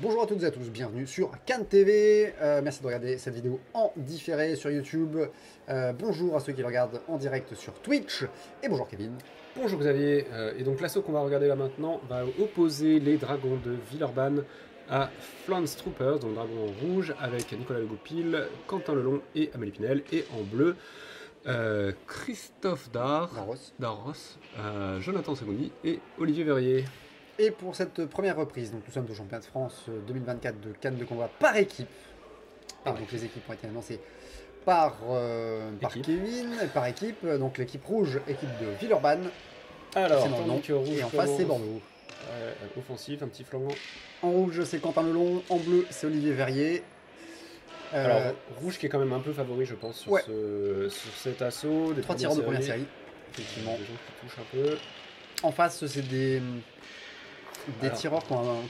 Bonjour à toutes et à tous, bienvenue sur Cannes TV. Merci de regarder cette vidéo en différé sur YouTube. Bonjour à ceux qui le regardent en direct sur Twitch. Et bonjour Kevin. Bonjour Xavier, et donc l'assaut qu'on va regarder là maintenant va opposer les dragons de Villeurbanne à Flance Troopers, donc dragon en rouge, avec Nicolas Legoupil, Quentin Lelon et Amélie Pinel, et en bleu, Christophe Darros, Jonathan Segondi et Olivier Verrier. Et pour cette première reprise, donc nous sommes au championnat de France 2024 de Cannes de combat par équipe. Et donc les équipes ont été annoncées par Kevin, par équipe. Donc l'équipe rouge, équipe de Villeurbanne. Alors, c'est tandis que rouge et en face c'est Bordeaux. Offensif, un petit flanc. En rouge c'est Quentin Lelon, en bleu c'est Olivier Verrier. Alors, rouge qui est quand même un peu favori, je pense, sur cet assaut. Des 3 tireurs de première série, effectivement. Des gens qui touchent un peu. En face, c'est des tireurs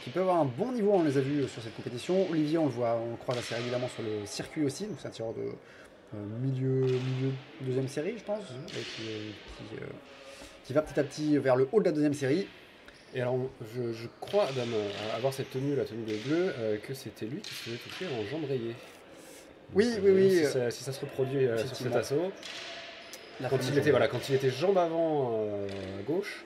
qui peuvent avoir un bon niveau, on les a vus sur cette compétition. Olivier, on le voit, on le croise assez régulièrement sur le circuit aussi, donc c'est un tireur de milieu deuxième série, je pense, qui va petit à petit vers le haut de la deuxième série. Et alors, je crois avoir cette tenue, la tenue de bleu, que c'était lui qui se faisait toucher en jambe rayée. Oui. Si ça se reproduit sur cet assaut, quand il était jambe avant à gauche,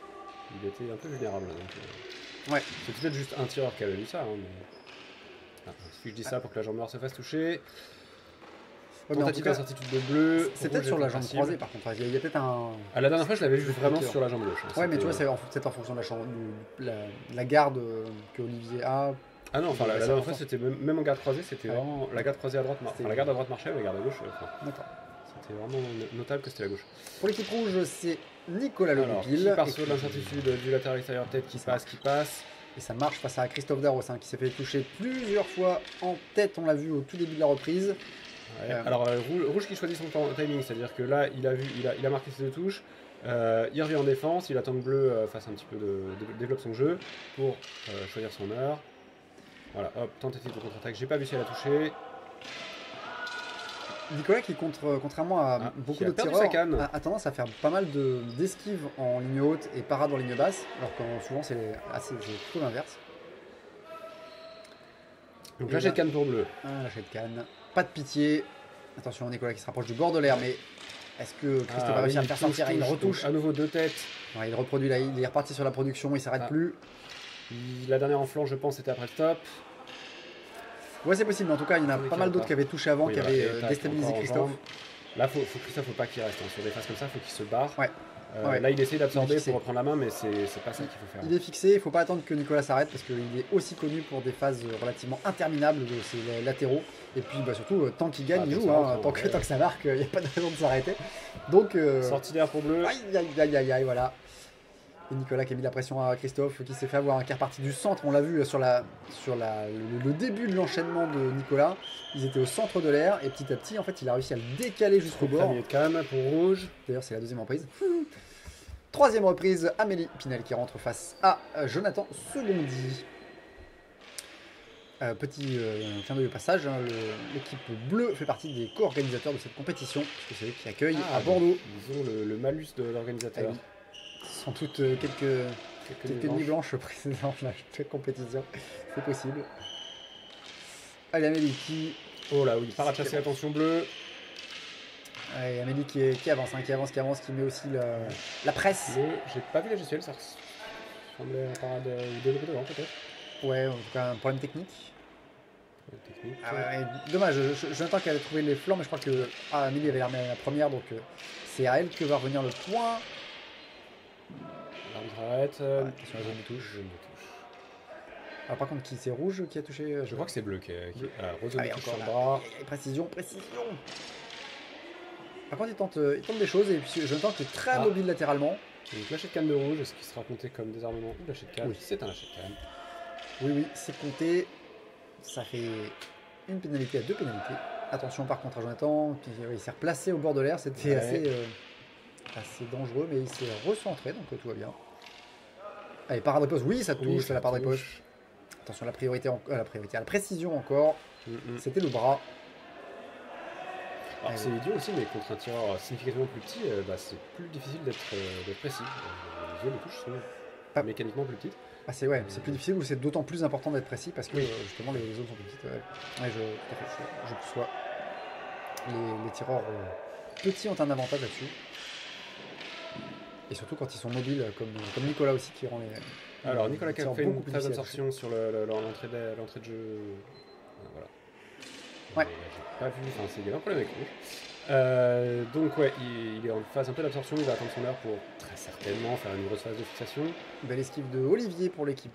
il était un peu vulnérable. Donc, c'est peut-être juste un tireur qui avait lu ça. Hein, mais... si je dis ça pour que la jambe noire se fasse toucher. Tentative d'incertitude de bleu. C'est peut-être sur la jambe croisée par contre. Il y a peut-être un. La dernière fois, je l'avais vu vraiment sur la jambe gauche. Hein, ouais, mais tu vois, c'est peut-être en fonction de la garde que Olivier a. Ah non, enfin la dernière fois, c'était même en garde croisée, c'était vraiment la garde croisée à droite. La garde à droite marchait, la garde à gauche. D'accord. C'était vraiment notable que c'était la gauche. Pour l'équipe rouge, c'est Nicolas Legoupil. Qui part sur l'incertitude du latéral extérieur tête qui passe. Et ça marche face à Christophe Darros, qui s'est fait toucher plusieurs fois en tête, on l'a vu au tout début de la reprise. Ouais. Alors rouge qui choisit son timing, c'est-à-dire que là il a marqué ses deux touches, il revient en défense, il attend que bleu fasse un petit peu développe son jeu pour choisir son heure. Voilà, hop, tentative de contre-attaque, j'ai pas vu si elle a touché. Nicolas qui contrairement à beaucoup de tireurs a tendance à faire pas mal d'esquives en ligne haute et parades en ligne basse, alors que souvent c'est plutôt l'inverse. Donc là j'ai de canne pour bleu. Lâcher de canne. Pas de pitié. Attention Nicolas qui se rapproche du bord de l'air, mais est-ce que Christophe a réussi à le faire sortir? Il retouche. À nouveau deux têtes. Ouais, il reproduit là, il est reparti sur la production, il s'arrête plus. La dernière en flanc je pense c'était après le stop. Ouais c'est possible, mais en tout cas il y en a pas mal d'autres qui avaient touché avant, qui avaient déstabilisé Christophe. Là Christophe faut pas qu'il reste, sur des phases comme ça, faut qu'il se barre. Ouais. Là il essaie d'absorber pour reprendre la main, mais c'est pas ça qu'il faut faire. Il est fixé, il ne faut pas attendre que Nicolas s'arrête parce qu'il est aussi connu pour des phases relativement interminables de ses latéraux. Et puis surtout, tant qu'il gagne, il joue. Tant que ça marque, il n'y a pas de raison de s'arrêter. Donc, sortie d'air pour bleu. Aïe, voilà. Et Nicolas qui a mis la pression à Christophe, qui s'est fait avoir, qui est reparti du centre. On l'a vu sur le début de l'enchaînement de Nicolas. Ils étaient au centre de l'air et petit à petit, en fait, il a réussi à le décaler jusqu'au bord. Premier de canne pour rouge. D'ailleurs, c'est la deuxième reprise. Troisième reprise, Amélie Pinel qui rentre face à Jonathan Segondi. Petit clin d'œil au passage, l'équipe bleue fait partie des co-organisateurs de cette compétition, puisque c'est eux qui accueillent à Bordeaux. Ils ont le malus de l'organisateur. Sans doute quelques nuits blanches précédentes de la compétition, c'est possible. Allez, Amélie qui... Oh là oui, parachasser, attention bleu. Ouais, Amélie qui avance, qui met aussi la presse. J'ai pas vu la gestuelle, ça ressemblait à un parade ou développé devant peut-être. Ouais, en tout cas un problème technique. Dommage, j'entends qu'elle avait trouvé les flancs, mais je crois que Amélie avait l'armée à la première, donc c'est à elle que va revenir le point. L'arbitre arrête. Attention, la zone de touche. Alors par contre, qui c'est rouge qui a touché Je crois que c'est bleu qui a rose sur le bras. Précision. Par contre, il tente des choses et puis j'entends que c'est très mobile latéralement. Donc lâcher de canne de rouge, est-ce qu'il sera compté comme désarmement ou lâcher de canne? Oui, c'est un lâcher de canne. Oui, c'est compté. Ça fait une pénalité à 2 pénalités. Attention par contre à Jonathan, il s'est replacé au bord de l'air, c'était assez dangereux, mais il s'est recentré, donc tout va bien. Allez, parade de poste, oui, ça touche, la parade de poste. Attention, à la précision encore. C'était le bras. C'est idiot aussi, mais contre un tireur significativement plus petit, c'est plus difficile d'être précis. Les yeux de touche sont mécaniquement plus petite. Ah, c'est plus difficile ou c'est d'autant plus important d'être précis parce que justement les zones sont plus petites. Ouais, je perçois. Les tireurs petits ont un avantage là-dessus. Et surtout quand ils sont mobiles, comme Nicolas aussi qui rend les. Alors Nicolas qui a fait une phase d'absorption sur l'entrée de jeu. Voilà. Ouais. J'ai pas vu, enfin il y avait un problème avec lui. Donc ouais, il est en phase un peu d'absorption, il va attendre son heure pour très certainement faire une grosse phase de fixation. Belle esquive de Olivier pour l'équipe.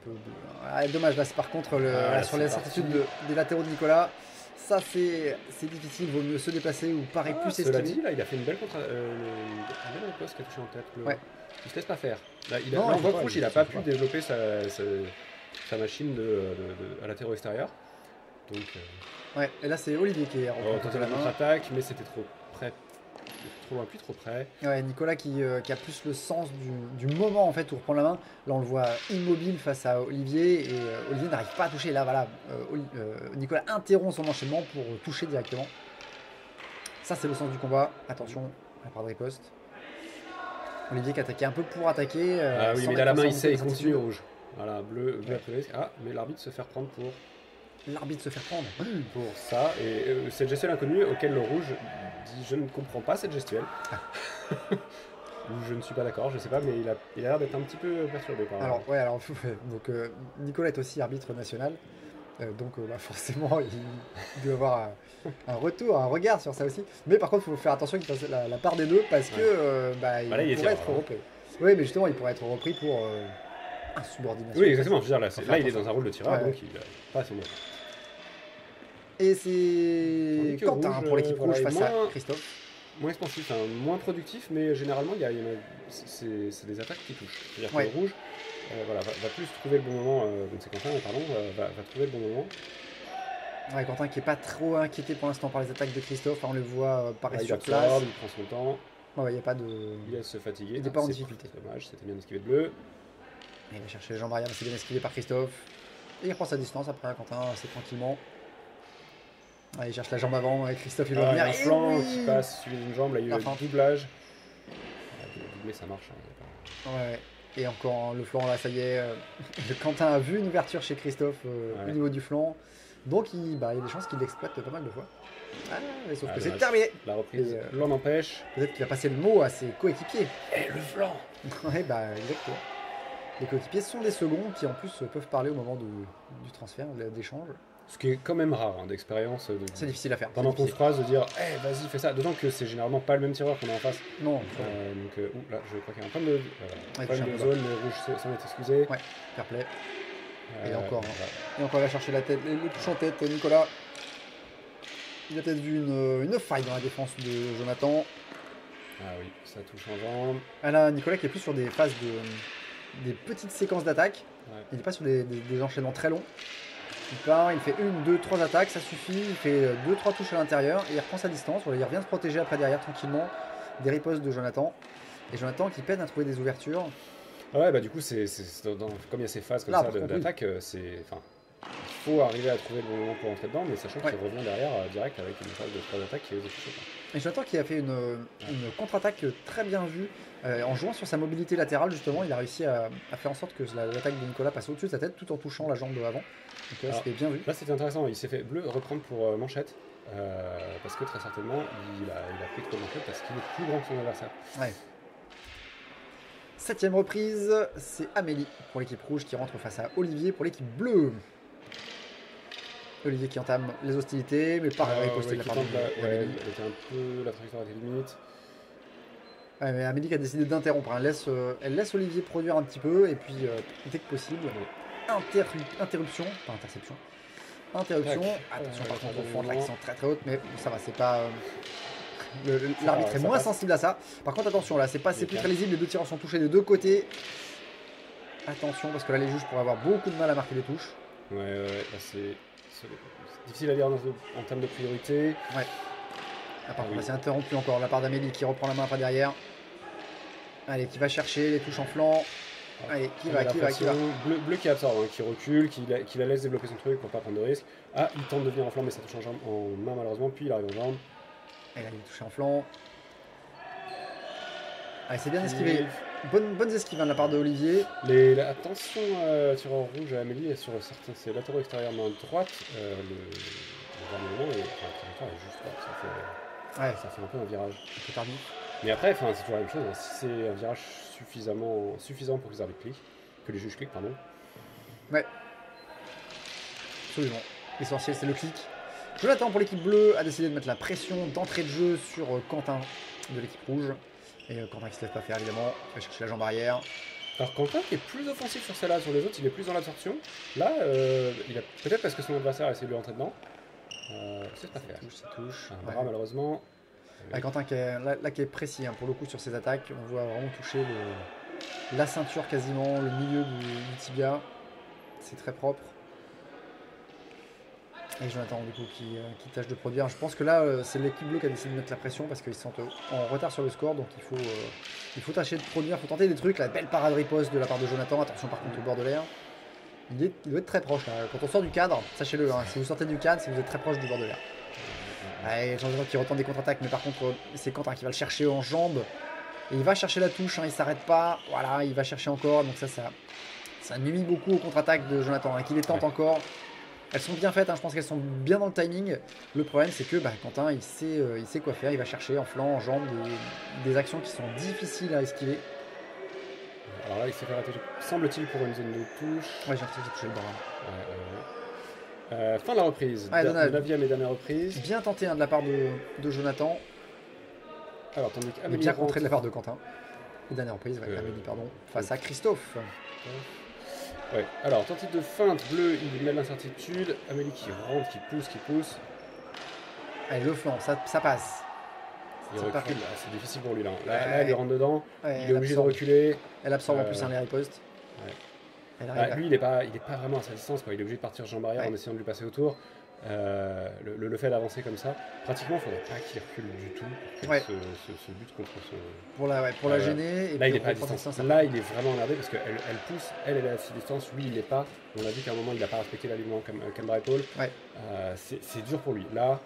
Dommage là, c'est par contre sur l'incertitude des latéraux de Nicolas. Ça c'est difficile, vaut mieux se déplacer ou paraît plus esquiver. Cela dit, là il a fait une belle riposte qui a touché en tête. Il se laisse pas faire. Là, en voie rouge, il a pas pu développer sa machine à latéraux extérieur. Donc, ouais, et là c'est Olivier qui est rentré la contre-attaque, mais c'était trop près. Trop loin, plus trop près. Ouais, Nicolas qui a plus le sens du moment en fait où reprend la main. Là on le voit immobile face à Olivier et Olivier n'arrive pas à toucher. Là voilà, Nicolas interrompt son enchaînement pour toucher directement. Ça c'est le sens du combat. Attention, la part de riposte. Olivier qui attaquait un peu pour attaquer. Ah oui, mais là la main il continue au rouge. Voilà, bleu après le risque. Ah, mais l'arbitre se fait reprendre pour. L'arbitre se fait prendre pour ça, et cette gestuelle inconnue auquel le rouge dit je ne comprends pas cette gestuelle. Ou je ne suis pas d'accord, je sais pas, mais il a l'air d'être un petit peu perturbé par alors donc Nicolas est aussi arbitre national, donc forcément il doit avoir un regard sur ça aussi, mais par contre il faut faire attention qu'il fasse la part des deux parce que il pourrait être repris. Oui, mais justement il pourrait être repris pour insubordination. Oui, exactement, je veux dire, là il est dans un rôle de tireur, donc il n'a pas son mot. Et c'est Quentin pour l'équipe rouge face à Christophe. Moins expansif, moins productif, mais généralement c'est des attaques qui touchent. C'est-à-dire que le rouge va plus trouver le bon moment, donc c'est Quentin, pardon, va trouver le bon moment. Ouais, Quentin qui n'est pas trop inquiété pour l'instant par les attaques de Christophe, on le voit paraître sur place. Il prend son temps. Il n'y a pas de. Il laisse se fatiguer. Il n'est pas en difficulté. C'est dommage, c'était bien esquivé de bleu. Il va chercher les jambes arrière, mais c'est bien esquivé par Christophe. Et il reprend sa distance après, Quentin, assez tranquillement. Il cherche la jambe avant, et Christophe il va venir. Un flanc qui passe sur une jambe, là il y a eu le doublage. Doubler ça marche. Ouais, et encore le flanc là, ça y est. Quentin a vu une ouverture chez Christophe au niveau du flanc. Donc il y a des chances qu'il l'exploite pas mal de fois. Sauf que c'est terminé. La reprise l'en empêche. Peut-être qu'il a passé le mot à ses coéquipiers. Et le flanc. Ouais, exactement. Les coéquipiers sont des seconds qui en plus peuvent parler au moment du transfert, d'échange. Ce qui est quand même rare d'expérience. C'est difficile à faire. Pendant qu'on se phrase de dire vas-y fais ça. D'autant que c'est généralement pas le même tireur qu'on a en face. Non. Donc là je crois qu'il y a un problème de zone, le rouge s'en est excusé. Ouais, fair play. Et encore il va chercher la tête, le touche en tête, Nicolas. Il a peut-être vu une faille dans la défense de Jonathan. Ah oui, ça touche en jambe. Là, Nicolas qui est plus sur des phases des petites séquences d'attaque. Ouais. Il n'est pas sur des enchaînements très longs. Il fait 1, 2, 3 attaques, ça suffit. Il fait 2, 3 touches à l'intérieur et il reprend sa distance. Il revient se protéger après derrière tranquillement des ripostes de Jonathan. Et Jonathan qui peine à trouver des ouvertures. Ouais, du coup, comme il y a ces phases comme ça d'attaque, il faut arriver à trouver le bon moment pour entrer dedans, mais sachant qu'il revient derrière direct avec une phase de 3 attaques qui est exécutée. Et Jonathan qui a fait une contre-attaque très bien vue en jouant sur sa mobilité latérale, justement, il a réussi à faire en sorte que l'attaque de Nicolas passe au-dessus de sa tête tout en touchant la jambe de avant. Donc c'était bien vu. Là c'était intéressant, il s'est fait bleu reprendre pour manchette, parce que très certainement il a pris trop de manchette parce qu'il est plus grand que son adversaire. Ouais. 7ème reprise, c'est Amélie pour l'équipe rouge qui rentre face à Olivier pour l'équipe bleue. Olivier qui entame les hostilités, mais pas riposté de la part d'Amélie. La trajectoire était limite. Ouais, mais Amélie qui a décidé d'interrompre. Elle laisse Olivier produire un petit peu, et puis dès que possible, interruption, pas interception. Interruption. Attention, par contre, au fond de l'accent très très haute, mais ça va, c'est pas. L'arbitre est moins sensible à ça. Par contre, attention, là, c'est plus très lisible. Les deux tireurs sont touchés des deux côtés. Attention, parce que là, les juges pourraient avoir beaucoup de mal à marquer les touches. Ouais, là, c'est difficile à dire en termes de priorité. Ouais. Par contre, c'est interrompu encore la part d'Amélie qui reprend la main après derrière. Allez, qui va chercher les touches en flanc. Allez, qui va. Bleu qui absorbe, qui recule, qui la laisse développer son truc pour pas prendre de risque. Ah, il tente de venir en flanc, mais ça touche en main malheureusement, puis il arrive en jambe. Et là, il est touché en flanc. Allez, c'est bien esquivé. Bonnes esquives de la part de Olivier. Attention, tireur rouge à Amélie, sur certains, c'est latéraux extérieurs main droite. Le gouvernement est juste droit. Ça fait un peu un virage. Un peu tardif. Mais après, c'est toujours la même chose. Hein. Si c'est un virage suffisant pour que les arbitres cliquent, que les juges cliquent, pardon. Ouais. Absolument. L'essentiel, c'est le clic. Jonathan, pour l'équipe bleue, a décidé de mettre la pression d'entrée de jeu sur Quentin de l'équipe rouge. Et Quentin qui se laisse pas faire, évidemment. Il va chercher la jambe arrière. Alors Quentin qui est plus offensif sur celle-là, sur les autres, il est plus dans l'absorption. Là, il a peut-être parce que son adversaire a essayé de lui rentrer dedans. C'est pas faire. Ça touche. Bras, malheureusement. Quentin qui est précis hein, pour le coup sur ses attaques. On voit vraiment toucher la ceinture quasiment, le milieu du tibia. C'est très propre. Et Jonathan du coup qui tâche de produire. Je pense que là c'est l'équipe bleue qui a décidé de mettre la pression parce qu'ils se sentent en retard sur le score. Donc il faut tâcher de produire, il faut tenter des trucs. La belle parade riposte de la part de Jonathan. Attention par contre au bord de l'air. Il doit être très proche là. Quand on sort du cadre, sachez-le, hein, si vous sortez du cadre, c'est que vous êtes très proche du bord de l'air. Jonathan qui retente des contre-attaques, mais par contre c'est Quentin qui va le chercher en jambes. Et il va chercher la touche, hein, il s'arrête pas. Voilà, il va chercher encore. Donc ça nuit beaucoup aux contre-attaques de Jonathan, hein, qui les tente encore. Elles sont bien faites, hein, je pense qu'elles sont bien dans le timing. Le problème c'est que Quentin il sait quoi faire, il va chercher en flanc, en jambes des actions qui sont difficiles à esquiver. Alors là il s'est fait rater, semble-t-il, pour une zone de touche. Ouais, j'ai l'impression que j'ai touché le bras. Fin de la reprise, la 9e et dernière reprise. Bien tenté hein, de la part de Jonathan. Alors tandis qu'Amélie bien contré de la part de Quentin. Et dernière reprise, Amélie, pardon, face à Christophe. Ouais, alors tentative de feinte, bleu, il met l'incertitude. Amélie qui rentre, qui pousse. Allez, le flanc, ça passe. Il recule, c'est difficile pour lui là. Là, elle lui rentre dedans, il est obligé de reculer. Elle absorbe en plus un les ripostes. Lui, il est pas vraiment à sa distance, quoi. Il est obligé de partir jambe arrière en essayant de lui passer autour. Le fait d'avancer comme ça, pratiquement, il ne faudrait pas qu'il recule du tout pour ce but contre son. Pour la gêner. Et là, il n'est pas à distance. Là, il est vraiment emmerdé parce qu'elle pousse, elle est à sa distance, lui, il n'est pas. On a vu qu'à un moment, il n'a pas respecté l'alignement camera épaule. C'est dur pour lui. Là,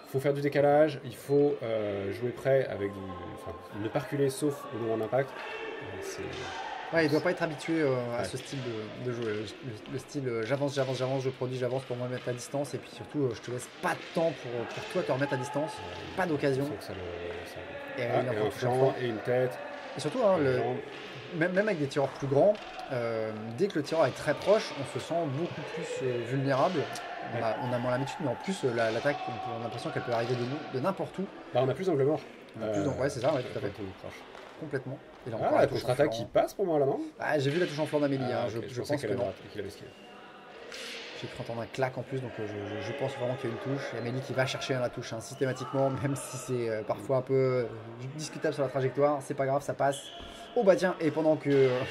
il faut faire du décalage, il faut jouer près avec ne pas reculer sauf au moment d'impact. Il ne doit pas être habitué à ce style de jeu. Le style j'avance, je produis, j'avance pour me mettre à distance. Et puis surtout, je te laisse pas de temps pour toi te remettre à distance. Pas d'occasion. Et un flanc et une tête. Et surtout, hein, même avec des tireurs plus grands, dès que le tireur est très proche, on se sent beaucoup plus vulnérable. On a moins l'habitude, mais en plus, l'attaque, on a l'impression qu'elle peut arriver de n'importe où. On a plus d'angle mort. C'est ça, tout à fait. Complètement. Et là, la contre-attaque qui passe pour moi là, non? J'ai vu la touche en flanc d'Amélie, je pense que non. J'ai cru entendre un claque en plus, donc je pense vraiment qu'il y a une touche. Et Amélie qui va chercher la touche systématiquement, même si c'est parfois un peu discutable sur la trajectoire, c'est pas grave, ça passe. Oh bah tiens, et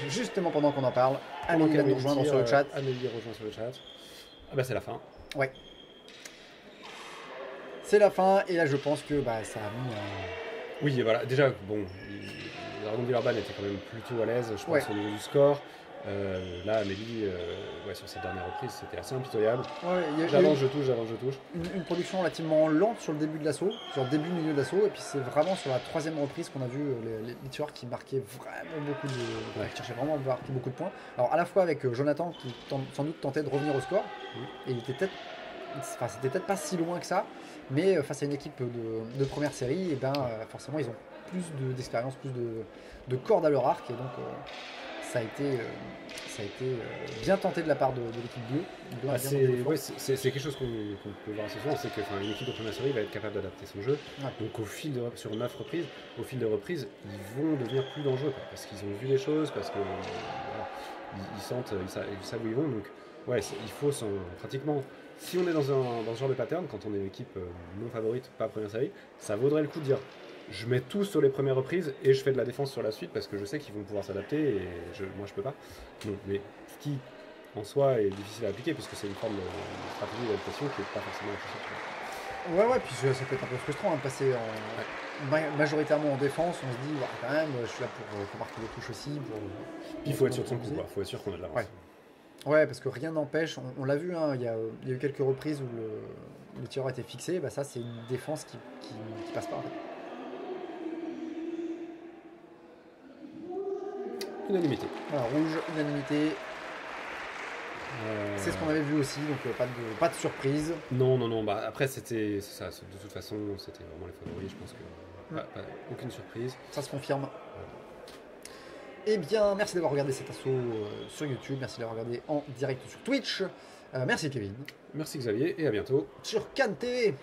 justement pendant qu'on en parle, Amélie va nous rejoindre sur le chat. Amélie rejoint sur le chat. Ah bah c'est la fin. Ouais. C'est la fin, et là je pense que ça a mis... Oui, voilà, déjà, bon, Dragon Villeurbanne était quand même plutôt à l'aise, je pense, au niveau du score. Là, Amélie, sur cette dernière reprise, c'était assez impitoyable. J'avance, je touche. Une production relativement lente sur le début de l'assaut, sur le début milieu de l'assaut, et puis c'est vraiment sur la 3e reprise qu'on a vu les tireurs qui marquaient vraiment beaucoup qui cherchaient vraiment à marquer beaucoup de points. Alors à la fois avec Jonathan qui sans doute tentait de revenir au score, et il était c'était peut-être pas si loin que ça, mais face à une équipe de première série, et forcément ils ont plus d'expérience, plus de cordes à leur arc, et donc ça a été bien tenté de la part de l'équipe bleue. C'est quelque chose qu'on peut voir assez souvent, c'est qu'une équipe de première série va être capable d'adapter son jeu. Donc sur 9 reprises, au fil de reprises, ils vont devenir plus dangereux, parce qu'ils ont vu des choses, parce que ils sentent, ils savent où ils vont. Donc il faut pratiquement. Si on est dans ce genre de pattern, quand on est une équipe non favorite, pas première série, ça vaudrait le coup de dire je mets tout sur les premières reprises et je fais de la défense sur la suite parce que je sais qu'ils vont pouvoir s'adapter et moi je peux pas. Donc, mais ce qui en soi est difficile à appliquer puisque c'est une forme de stratégie d'adaptation qui n'est pas forcément efficace. Puis ça peut être un peu frustrant de passer majoritairement en défense. On se dit quand même, je suis là pour marquer les touches aussi. Puis il faut être sûr de son coup, il faut être sûr qu'on a de l'avance. Ouais, parce que rien n'empêche, on l'a vu, il y a eu quelques reprises où le tireur était fixé, ça c'est une défense qui passe pas en fait. unanimité. Voilà, rouge, unanimité. C'est ce qu'on avait vu aussi, donc pas de surprise. Non, bah après c'était ça, de toute façon c'était vraiment les favoris, je pense que aucune surprise. Ça se confirme. Eh bien, merci d'avoir regardé cet assaut sur YouTube, merci d'avoir regardé en direct sur Twitch. Merci Kevin. Merci Xavier, et à bientôt. Sur Cannes TV.